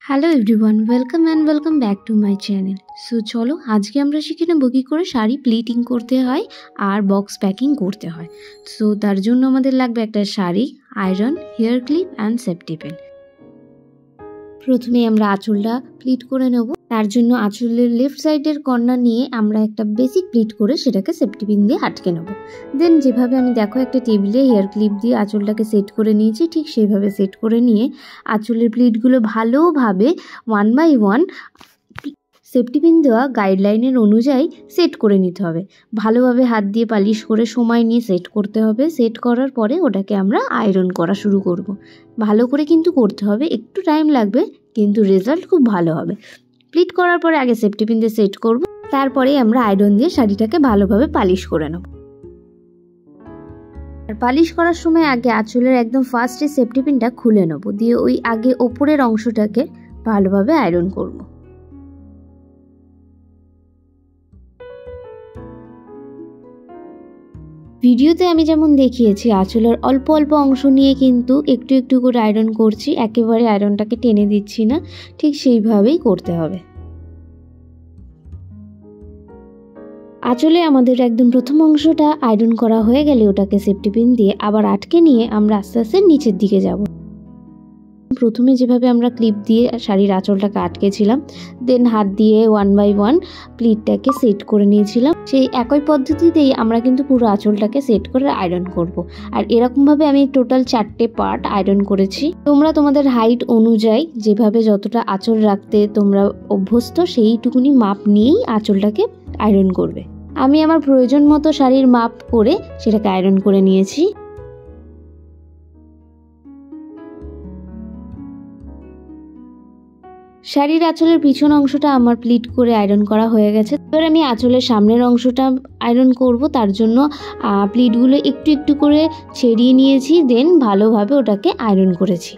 Hello everyone, welcome back to my channel. So চলো আজকে আমরা শিখে নেব কী করে শাড়ি প্লিটিং করতে হয় আর বক্স প্যাকিং করতে হয়। সো তার জন্য আমাদের লাগবে একটা sari, iron, hair clip and safety pin. প্রথমে আমরা আঁচলটা প্লিট করে নেব। তার জন্য আঁচলের লেফট সাইডের কর্নার নিয়ে আমরা একটা বেসিক প্লিট করে সেটাকে সেফটি পিন দিয়ে আটকে নেব। দেন যেভাবে আমি দেখো একটা টেবিলে হেয়ার ক্লিপ দিয়ে আঁচলটাকে সেট করে নিয়েছি, ঠিক সেইভাবে সেট করে নিয়ে আঁচলের প্লিটগুলো ভালোভাবে 1 বাই 1 সেফটি পিন দেওয়া গাইডলাইনের অনুযায়ী সেট করে নিতে হবে। ভালোভাবে হাত দিয়ে পালিশ করে সময় নিয়ে সেট করতে হবে। সেট করার পরে ওটাকে আমরা আয়রন করা শুরু করব। ভালো করে কিন্তু করতে হবে, একটু টাইম লাগবে কিন্তু রেজাল্ট খুব ভালো হবে। প্লিট করার পরে আগে সেফটি পিন দিয়ে সেট করব, তারপরে আমরা আয়রন দিয়ে শাড়িটাকে ভালোভাবে পালিশ করে নেব। আর পালিশ করার সময় আগে আঁচলের একদম ফার্স্টে সেফটি পিনটা খুলে নেব, দিয়ে ওই আগে ওপরের অংশটাকে ভালোভাবে আয়রন করব। ভিডিওতে আমি যেমন দেখিয়েছি আঁচলের অল্প অল্প অংশ নিয়ে কিন্তু একটু একটু করে আয়রন করছি, একেবারে আয়রনটাকে টেনে দিচ্ছি না, ঠিক সেইভাবেই করতে হবে। আঁচলে আমাদের একদম প্রথম অংশটা আয়রন করা হয়ে গেলে ওটাকে সেফটি পিন দিয়ে আবার আটকে নিয়ে আমরা আস্তে আস্তে নিচের দিকে যাব। প্রথমে যেভাবে আমরা ক্লিপ দিয়ে শাড়ির আঁচলটাকে আটকেছিলাম, দেন হাত দিয়ে 1 বাই 1 প্লিটটাকে সেট করে নিয়েছিলাম। সেই একই পদ্ধতিতেই আমরা কিন্তু পুরো আঁচলটাকে সেট করে আয়রন করব। আর এরকমভাবে আমি টোটাল 4টে পার্ট আয়রন করেছি। তোমরা তোমাদের হাইট অনুযায়ী যেভাবে যতটা আঁচল রাখতে তোমরা অভ্যস্ত সেইটুকুনি মাপ নিয়েই আঁচলটাকে আয়রন করবে। আমি আমার প্রয়োজন মতো শাড়ির মাপ করে সেটাকে আয়রন করে নিয়েছি। শাড়ির আঁচলের পিছন অংশটা আমার প্লিট করে আয়রন করা হয়ে গেছে। এবার আমি আঁচলের সামনের অংশটা আয়রন করব। তার জন্য প্লিটগুলো একটু একটু করে ছেড়িয়ে নিয়েছি, দেন ভালোভাবে ওটাকে আয়রন করেছি।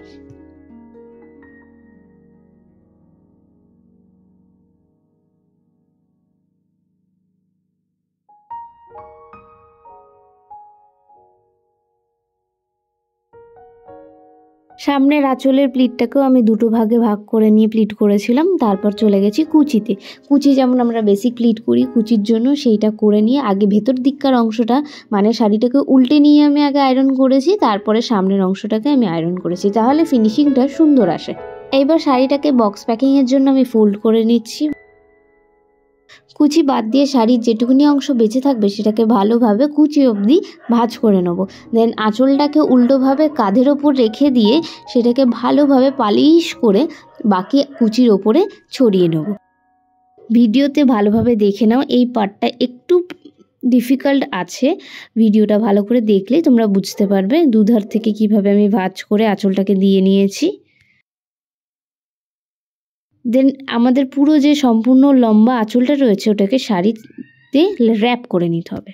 সামনের আঁচলের প্লিটটাকেও আমি দুটো ভাগে ভাগ করে নিয়ে প্লিট করেছিলাম। তারপর চলে গেছি কুচিতে। কুচি যেমন আমরা বেসিক প্লিট করি কুচির জন্য, সেইটা করে নিয়ে আগে ভেতর দিককার অংশটা মানে শাড়িটাকে উল্টে নিয়ে আমি আগে আয়রন করেছি, তারপরে সামনের অংশটাকে আমি আয়রন করেছি, তাহলে ফিনিশিংটা সুন্দর আসে। এইবার শাড়িটাকে বক্স প্যাকিংয়ের জন্য আমি ফোল্ড করে নিচ্ছি। কুচি বাদ দিয়ে শাড়ির যেটুকুনি অংশ বেঁচে থাকবে সেটাকে ভালোভাবে কুচি অবধি ভাঁজ করে নেব। দেন আঁচলটাকে উল্টোভাবে কাঁধের ওপর রেখে দিয়ে সেটাকে ভালোভাবে পালিশ করে বাকি কুচির ওপরে ছড়িয়ে নেব। ভিডিওতে ভালোভাবে দেখে নাও, এই পার্টটা একটু ডিফিকাল্ট আছে, ভিডিওটা ভালো করে দেখলে তোমরা বুঝতে পারবে দুধার থেকে কিভাবে আমি ভাঁজ করে আঁচলটাকে দিয়ে নিয়েছি। দেন আমাদের পুরো যে সম্পূর্ণ লম্বা আঁচলটা রয়েছে ওটাকে শাড়িতে র্যাপ করে নিতে হবে।